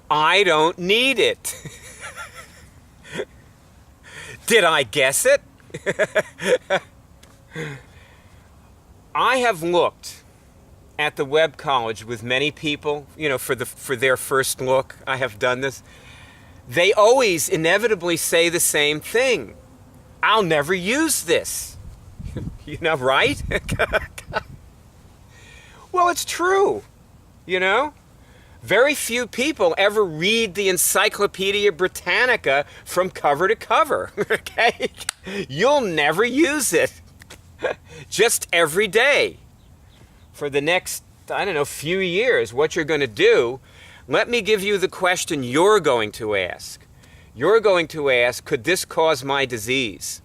I don't need it. Did I guess it? I have looked at the web college with many people, for their first look. I have done this. They always inevitably say the same thing. I'll never use this. Right? Well, it's true. Very few people ever read the Encyclopedia Britannica from cover to cover, okay? You'll never use it. Just every day. For the next, few years, what you're going to do, let me give you the question you're going to ask. You're going to ask, could this cause my disease?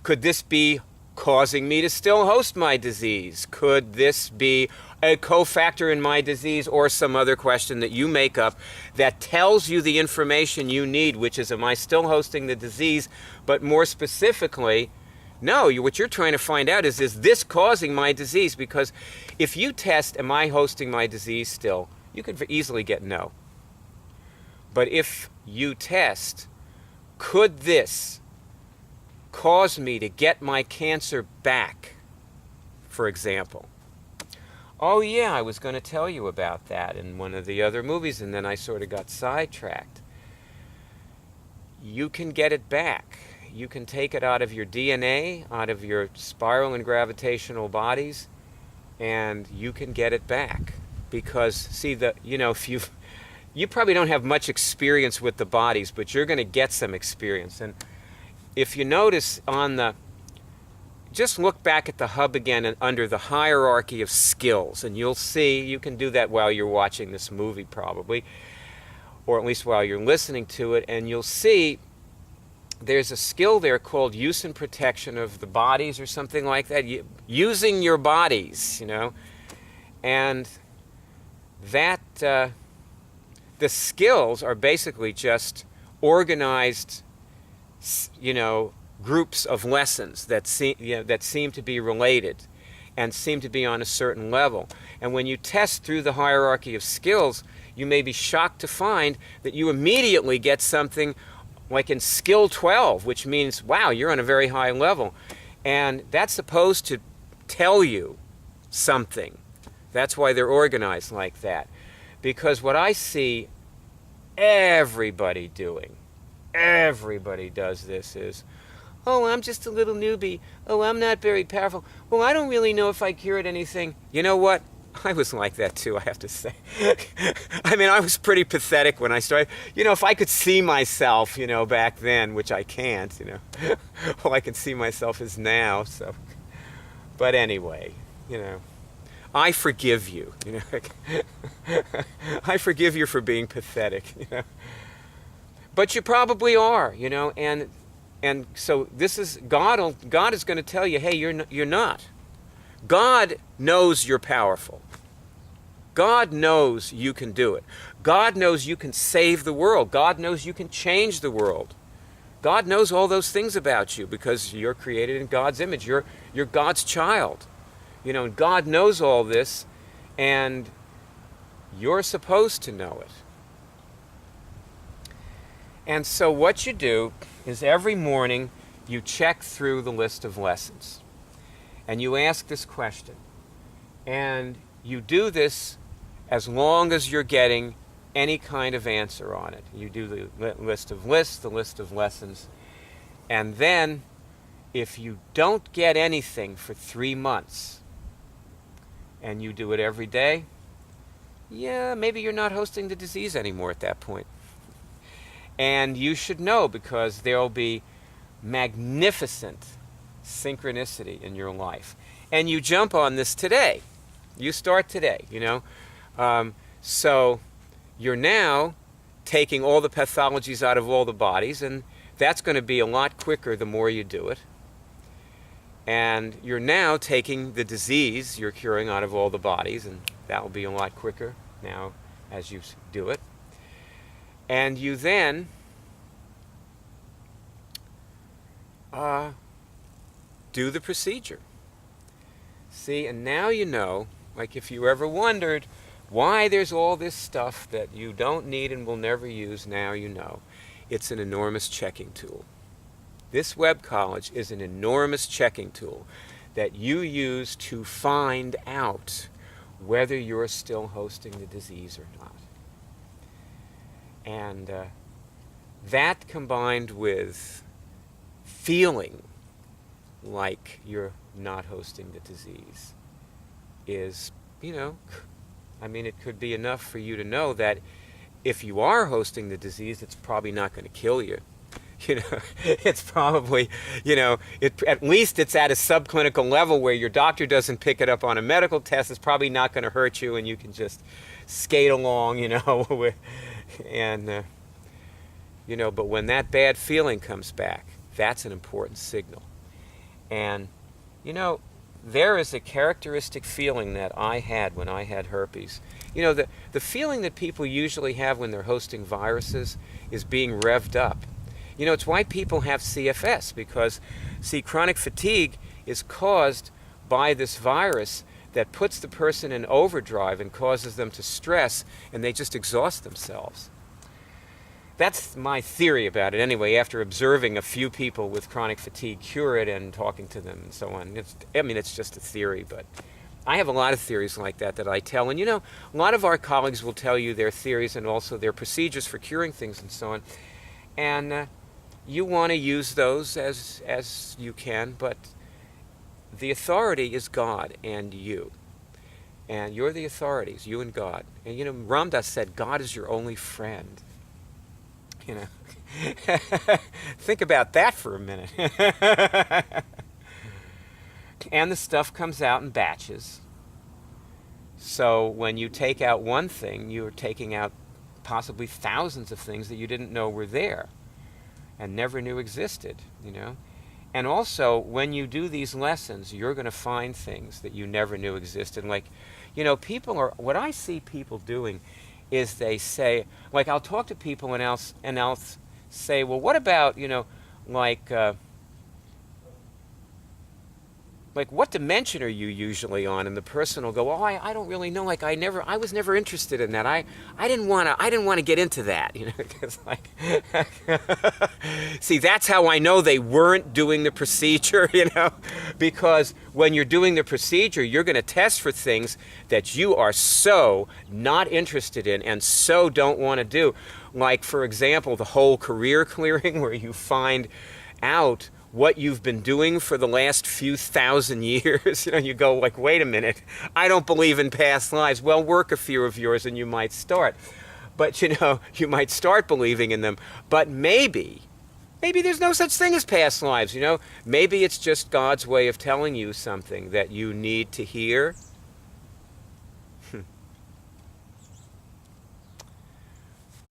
Could this be causing me to still host my disease? Could this be a cofactor in my disease, or some other question that you make up that tells you the information you need, which is, am I still hosting the disease? But more specifically, no, what you're trying to find out is this causing my disease? Because if you test, am I hosting my disease still, you could easily get no. But if you test, could this cause me to get my cancer back, for example? Oh yeah, I was going to tell you about that in one of the other movies, and then I sort of got sidetracked. You can get it back. You can take it out of your DNA, out of your spiral and gravitational bodies, and you can get it back. Because, see, if you probably don't have much experience with the bodies, but you're going to get some experience. And if you notice just look back at the hub again and under the hierarchy of skills, and you'll see, you can do that while you're watching this movie probably, or at least while you're listening to it, and you'll see there's a skill there called use and protection of the bodies or something like that, using your bodies, and that, the skills are basically just organized, groups of lessons that seem to be related and seem to be on a certain level. And when you test through the hierarchy of skills, you may be shocked to find that you immediately get something like in skill 12, which means, wow, you're on a very high level. And that's supposed to tell you something. That's why they're organized like that. Because what I see everybody doing, everybody does this, is, oh, I'm just a little newbie. Oh, I'm not very powerful. Well, I don't really know if I cured anything. You know what? I was like that too, I have to say. I was pretty pathetic when I started. If I could see myself, back then, which I can't, all I can see myself is now, so. But anyway, I forgive you, I forgive you for being pathetic, But you probably are, and so this is, God is going to tell you, hey, you're not. God knows you're powerful. God knows you can do it. God knows you can save the world. God knows you can change the world. God knows all those things about you because you're created in God's image. You're God's child. And God knows all this, and you're supposed to know it. And so what you do is every morning you check through the list of lessons. And you ask this question. And you do this as long as you're getting any kind of answer on it. You do the list of lists, the list of lessons. And then, if you don't get anything for 3 months, and you do it every day, yeah, maybe you're not hosting the disease anymore at that point. And you should know, because there'll be magnificent synchronicity in your life. And you jump on this today. You start today, So you're now taking all the pathologies out of all the bodies, and that's going to be a lot quicker the more you do it. And you're now taking the disease you're curing out of all the bodies, and that will be a lot quicker now as you do it. And you then do the procedure. See, and now like if you ever wondered, why there's all this stuff that you don't need and will never use, now you know. It's an enormous checking tool. This web college is an enormous checking tool that you use to find out whether you're still hosting the disease or not. And that combined with feeling like you're not hosting the disease is, I mean, it could be enough for you to know that if you are hosting the disease, it's probably not going to kill you. It's probably, at least it's at a subclinical level where your doctor doesn't pick it up on a medical test. It's probably not going to hurt you, and you can just skate along, and, but when that bad feeling comes back, that's an important signal. And, there is a characteristic feeling that I had when I had herpes. The feeling that people usually have when they're hosting viruses is being revved up. It's why people have CFS, because, see, chronic fatigue is caused by this virus that puts the person in overdrive and causes them to stress, and they just exhaust themselves. That's my theory about it anyway, after observing a few people with chronic fatigue cure it and talking to them and so on. It's just a theory, but I have a lot of theories like that I tell. And, a lot of our colleagues will tell you their theories and also their procedures for curing things and so on. And you want to use those as you can, but the authority is God and you. And you're the authorities, you and God. And, Ram Dass said, God is your only friend. Think about that for a minute. And the stuff comes out in batches. So when you take out one thing, you're taking out possibly thousands of things that you didn't know were there and never knew existed, And also, when you do these lessons, you're going to find things that you never knew existed. Like, what I see people doing is they say, like, I'll talk to people and I'll say, well, what about, like, what dimension are you usually on? And the person will go, oh, I don't really know. Like, I was never interested in that. I didn't want to get into that, Because, like, see, that's how I know they weren't doing the procedure, Because when you're doing the procedure, you're going to test for things that you are so not interested in and so don't want to do. Like, for example, the whole career clearing, where you find out what you've been doing for the last few thousand years. You go like, wait a minute, I don't believe in past lives. Well, work a few of yours and you might start. But, you might start believing in them. But maybe there's no such thing as past lives, Maybe it's just God's way of telling you something that you need to hear.